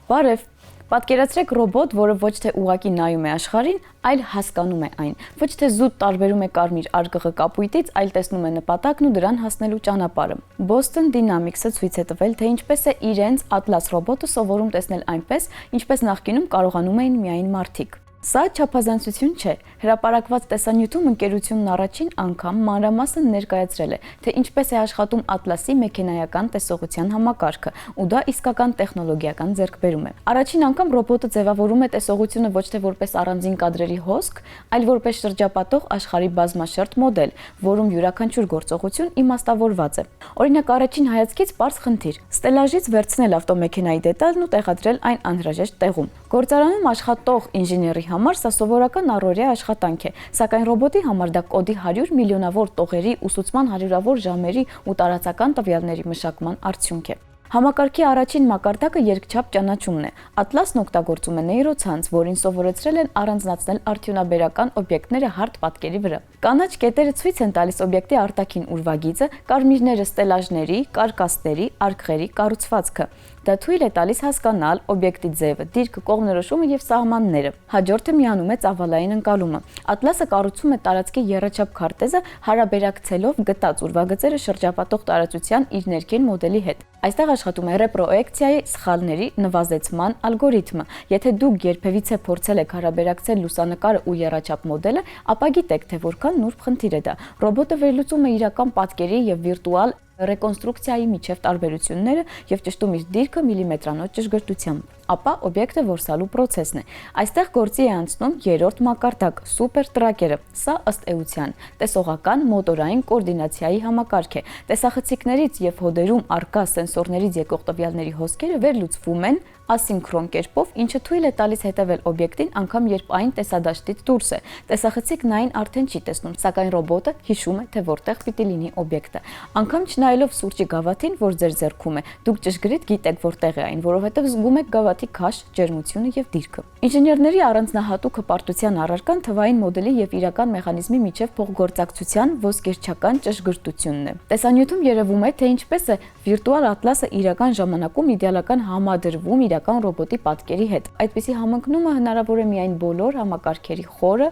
Բարև, պատկերացրեք ռոբոտ, որը ոչ թե ուղղակի նայում է աշխարհին, այլ հասկանում է այն։ Ոչ թե զուտ տարբերում է կարմիր արկղը կապույտից, այլ տեսնում է նպատակն ու դրան հասնելու ճանապարհը։ Boston Dynamics-ը ցույց է տվել, թե ինչպես է իրենց Atlas ռոբոտը սովորում տեսնել այնպես, ինչպես նախկինում կարողանում էին միայն մարդիկ։ Սա չափազանցություն չէ։ Հրապարակված տեսանյութում ընկերությունն առաջին անգամ մանրամասն ներկայացրել է, թե ինչպես է աշխատում Atlas-ի մեքենայական տեսողության համակարգը, ու դա իսկական տեխնոլոգիական ձեռքբերում է։ Առաջին անգամ ռոբոտը ձևավորում է տեսողությունը ոչ թե որպես առանձին կադրերի հոսք, այլ որպես շրջապատող աշխարհի բազմաշերտ մոդել, որում յուրաքանչյուր գործողություն իմաստավորված է։ Օրինակ, առաջին հայացքից պարզ խնդիր՝ ստելաժից վերցնել ավտոմեքենայի դետալն ու տեղադրել այն անհրաժեշտ տեղում։ Գործարանում աշխատող ինժեների համար սա սովորական առօրյա աշխատանք է, սակայն ռոբոտի համար դա կոդի 100 միլիոնավոր տողերի, ուսուցման հարյուրավոր ժամերի ու տարածական տվյալների մշակման արդյունք է։ Համակարգի առաջին մակարդակը երկչափ ճանաչումն է։ Atlas-ն օգտագործում է նեյրոցանց, որին սովորեցրել են առանձնացնել արդյունաբերական օբյեկտները հարթ պատկերի վրա։ Կանաչ կետերը ցույց են տալիս օբյեկտի արտաքին ուրվագիծը, կարմիրները ստելաժների, կարկասների, արկղերի կառուցվածքը։ Դա թույլ է տալիս հասկանալ օբյեկտի ձևը, դիրքը, կողմնորոշումը եւ սահմանները։ Հաջորդը միանում է ծավալային ընկալումը։ Atlas-ը կառուցում է տարածքի եռաչափ քարտեզը հարաբերակցելով գտած ուրվագծերը շրջապատող տարածության իր ներքին մոդելի հետ։ Այստեղ աշխատում է ռեպրոեկցիայի սխալների նվազեցման ալգորիթմը։ Եթե դուք երբևիցե փորձել եք հարաբերակցել լուսանկարը ու եռաչափ մոդելը, ապա գիտեք, թե որքան նուրբ խնդիր է դա։ Ռոբոտը վերլուծում է իրական պատկերի եւ վիրտուալ ռեկոնստրուկցիայի միջև տարբերությունները եւ ճշտում իր դիրքը միլիմետրանոց ճշգրտությամբ։ Ապա օբյեկտը որսալու process-ն է։ Այստեղ գործի է անցնում երրորդ մակարդակ՝ սուպեր տրակերը։ Սա ըստ էության տեսողական մոտորային կոորդինացիայի համակարգ է։ Տեսախցիկներից եւ հոդերում առկա սենսորներից եկող տվյալների հոսքերը վերլուծվում են ասինքրոն կերպով, ինչը թույլ է տալիս հետևել օբյեկտին անգամ երբ այն տեսադաշտից դուրս է։ Տեսախցիկն այն արդեն չի տեսնում, սակայն ռոբոտը հիշում է, թե որտեղ պիտի լինի օբյեկտը։ Անգամ չնայելով սուրճի գավաթին, որ ձեր ձեռքում է, դուք ճշգրիտ գիտեք որտեղ է այն, որովհետև զգում եք գավաթի քաշ, ջերմությունը եւ դիրքը։ Ինժեներների առանձնահատուկ հպարտության առարկան թվային մոդելի եւ իրական մեխանիզմի միջև փոխգործակցության ոսկերչական ճշգրտությունն է։ Տեսանյութում երևում է, թե ինչպես է վիրտուալ Atlas-ը իրական ժամանակում իդեալական համադրվում իրական ռոբոտի պատկերի հետ։ Այդպիսի համընկնումը հնարավոր է միայն բոլոր համակարգերի խորը,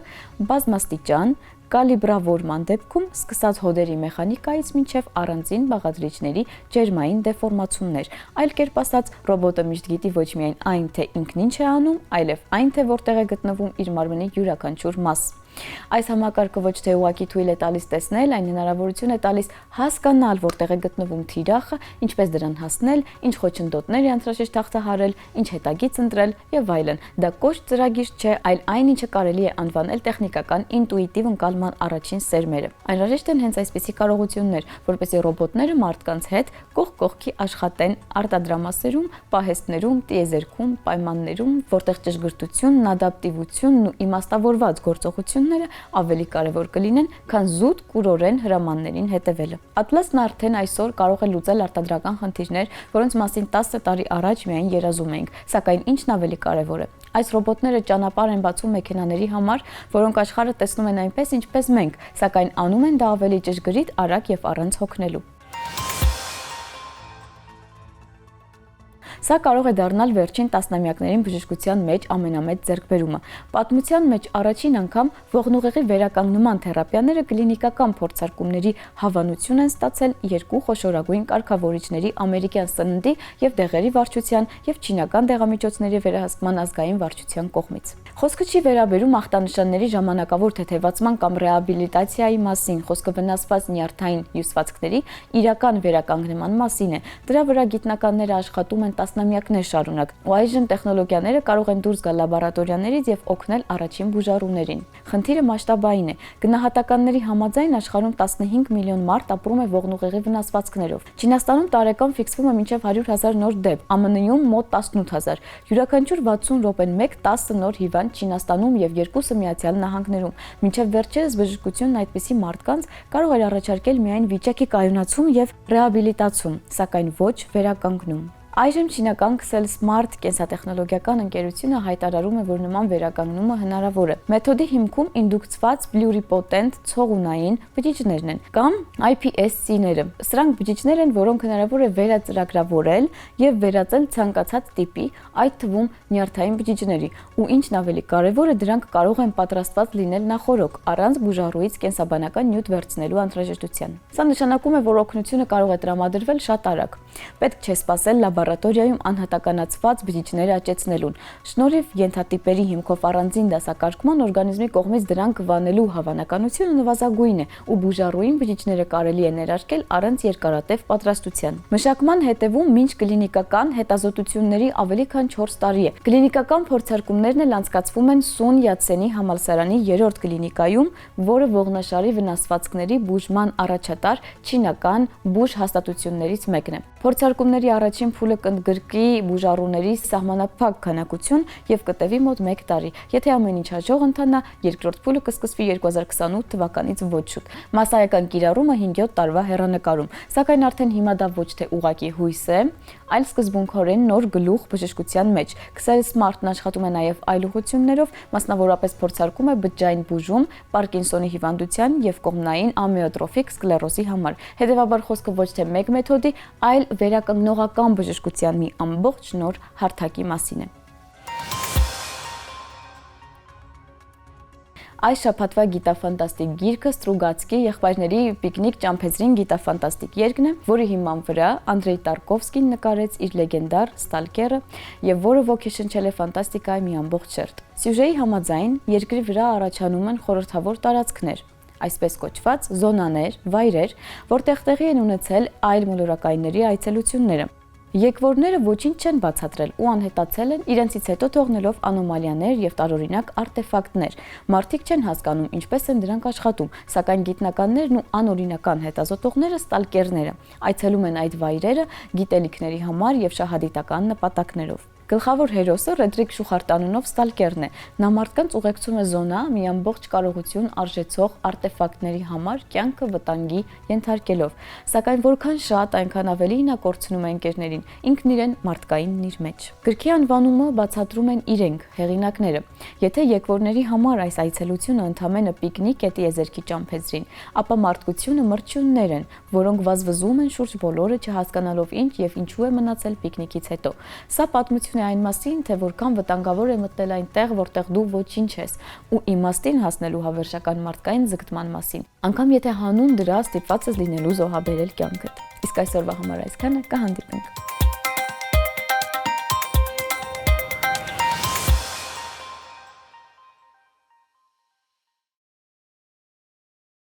բազմաստիճան կալիբրավորման դեպքում, սկսած հոդերի մեխանիկայից մինչև առանձին բաղադրիչների ջերմային դեֆորմացումներ։ Այլ կերպ ասած, ռոբոտը միշտ գիտի ոչ միայն այն, թե ինքն ինչ է անում, այլև այն, թե որտեղ է գտնվում իր մարմնի յուրաքանչյուր մաս։ Այս համակարգը ոչ թե ուղղակի թույլ է տալիս տեսնել, այն հնարավորություն է տալիս հասկանալ, որտեղ է գտնվում թիրախը, ինչպես դրան հասնել, ինչ խոչընդոտներ է անհրաժեշտ հաղթահարել, ինչ հետագիծ ընտրել եւ այլն։ Դա կոշտ ծրագիր չէ, այլ այն, ինչը կարելի է անվանել տեխնիկական ինտուիտիվ ընկալման առաջին սերմերը։ Անհրաժեշտ են հենց այսպիսի կարողություններ, որպեսզի ռոբոտները մարդկանց հետ կողք կողքի աշխատեն արտադրամասերում, պահեստներում, տիեզերքում, պայմաններում, որտեղ ճշգրտությունն, ադապտիվությունն ու իմաստավորված գործողությունները ավելի կարևոր կլինեն, քան զուտ կուրորեն հրամաններին հետևելը։ Atlas-ն արդեն այսօր կարող է լուծել արտադրական խնդիրներ, որոնց մասին 10 տարի առաջ միայն երազում էինք, սակայն ինչն ավելի կարևոր է։ Այս ռոբոտները ճանապարհ են բացում մեքենաների համար, որոնք աշխարհը տեսնում են այնպես, ինչպես մենք, սակայն անում են դա ավելի ճշգրիտ, արագ եւ առանց հոգնելու։ Սա կարող է դառնալ վերջին տասնամյակներին բժշկության մեջ ամենամեծ ձեռքբերումը։ Պատմության մեջ առաջին անգամ ողնուղեղի վերականգնման թերապիաները կլինիկական փորձարկումների հավանություն են ստացել երկու խոշորագույն կարգավորիչների ամերիկյան սննդի եւ դեղերի վարչության եւ չինական դեղամիջոցների վերահսկման ազգային վարչության կողմից։ Խոսքը չի վերաբերում ախտանշանների ժամանակավոր թեթևացման կամ ռեաբիլիտացիայի մասին, խոսքը վնասված նյարդային հյուսվածքների իրական վերականգնման մասին է։ Դրա վրա գիտնականները աշխատում են տասնամյակներ շարունակ, ու այժմ տեխնոլոգիաները կարող են դուրս գալ լաբորատորիաներից եւ օգնել առաջին բուժառուներին։ Խնդիրը մասշտաբային է։ Գնահատականների համաձայն աշխարհում 15 միլիոն մարդ ապրում է ողնուղեղի վնասվածքներով։ Չինաստանում տարեկան ֆիքսվում է մինչև 100,000 նոր դեպք, ԱՄՆ-ում մոտ 18,000։ Յուրաքանչյուր 60 րոպեն 1-10 նոր հիվանդ Չինաստանում եւ 2-ը Միացյալ Նահանգներում։ Մինչև վերջերս բժշկությունն այդպիսի մարդկանց կարող էր առաջարկել միայն վիճակի կայունացում եւ ռեաբիլիտացում, սակայն ոչ վերականգնում։ Այժմ չինական Xcel Smart կենսատեխնոլոգիական ընկերությունը հայտարարում է, որ նման վերականգնումը հնարավոր է։ Մեթոդի հիմքում ինդուկցված պլյուրիպոտենտ ցողունային բջիջներն են կամ iPSC-ները։ Սրանք բջիջներ են, որոնք հնարավոր է վերածրագրավորել եւ վերածել ցանկացած տիպի, այդ թվում նյարդային բջիջների, ու ինչն ավելի կարևոր է, դրանք կարող են պատրաստված լինել նախօրոք, առանց բուժառույց կենսաբանական նյութ վերցնելու անհրաժեշտության։ Սա նշանակում է, որ օգնությունը կարող է տրամադրվել շատ արագ։ Պետք չէ սպասել լաբորատորիայում անհատականացված բջիջները աճեցնելուն։ Շնորհիվ ենթատիպերի հիմքով առանձին դասակարգման օրգանիզմի կողմից դրանք վանելու հավանականությունը նվազագույն է, ու բուժառույն բջիջները կարելի է ներարկել առանց երկարատև պատրաստության։ Մշակման հետևում մինչ կլինիկական հետազոտությունների ավելի քան 4 տարի է։ Կլինիկական փորձարկումներն էլ անցկացվում են Սուն Յացենի համալսարանի 3-րդ կլինիկայում, որը ողնաշարի վնասվածքների բուժման առաջատար չինական բուժ հաստատություններից մեկն է։ Փորձարկումների առաջին փուլը կընդգրկի բուժառուների սահմանափակ քանակություն եւ կտևի մոտ 1 տարի։ Եթե ամեն ինչ հաջող ընթանա, երկրորդ փուլը կսկսվի 2028 թվականից ոչ շուտ։ Մասսայական կիրառումը 5-7 տարվա հեռանկարում, սակայն արդեն հիմա դա ոչ թե ուղղակի հույս է, այլ սկզբունքորեն նոր գլուխ բժշկության մեջ։ Xcel Smart-ն աշխատում է նաեւ այլ ուղղություններով, մասնավորապես փորձարկում է բջջային բուժում Պարկինսոնի հիվանդության եւ կողմնային ամիոտրոֆիկ սկլերոզի համար։ Հետևաբար խոսքը ոչ թե մեկ մեթոդի, այլ վերականգնողական բժշկության մի ամբողջ նոր հարթակի մասին է։ Այս շաբաթվա գիտաֆանտաստիկ գիրքը Ստրուգացկի եղբայրների պիկնիկ ճամփեզրին գիտաֆանտաստիկ երգն է, որի հիման վրա Անդրեյ Տարկովսկին նկարեց իր լեգենդար Ստալկերը եւ որը ոգեշնչել է ֆանտաստիկայի մի ամբողջ շերտ։ Սյուժեի համաձայն երկրի վրա առաջանում են խորհրդավոր տարածքներ, այսպես կոչված զոնաներ, վայրեր, որտեղ տեղի են ունեցել այլ մոլորակայինների այցելությունները։ Եկվորները ոչինչ չեն բացատրել ու անհետացել են, իրենցից հետո թողնելով անոմալիաներ եւ տարօրինակ արտեֆակտներ։ Մարդիկ չեն հասկանում ինչպես են դրանք աշխատում, սակայն գիտնականներն ու անօրինական հետազոտողները ստալկերները այցելում են այդ վայրերը գիտելիքների համար եւ շահադիտական նպատակներով։ Գլխավոր հերոսը Ռեդրիկ Շուխարտ անունով ստալկերն է։ Նա մարդկանց ուղեկցում է զոնա մի ամբողջ կարողություն արժեցող արտեֆակտների համար կյանքը վտանգի ենթարկելով։ Սակայն որքան շատ, այնքան ավելի նա կորցնում է ընկերներին, ինքն իրեն մարդկայինն իր մեջ։ Գրքի անվանումը բացատրում են իրենք, հեղինակները։ Եթե եկվորների համար այս այցելությունը ընդամենը պիկնիկ է տիեզերքի ճամփեզրին, ապա մարդկությունը մրջյուններ են, որոնք վազվզում են շուրջ բոլորը չհասկանալով ինչ եւ ինչու է մնացել պիկնիկից հետո։ Սա պատմություն է այն մասին, թե որքան վտանգավոր է մտնել այնտեղ, որտեղ դու ոչինչ ես, ու իմաստին հասնելու հավերժական մարդկային ձգտման մասին, անգամ եթե հանուն դրա ստիպված ես լինելու զոհաբերել կյանքդ։ Իսկ այսօրվա համար այսքանը, կհանդիպենք։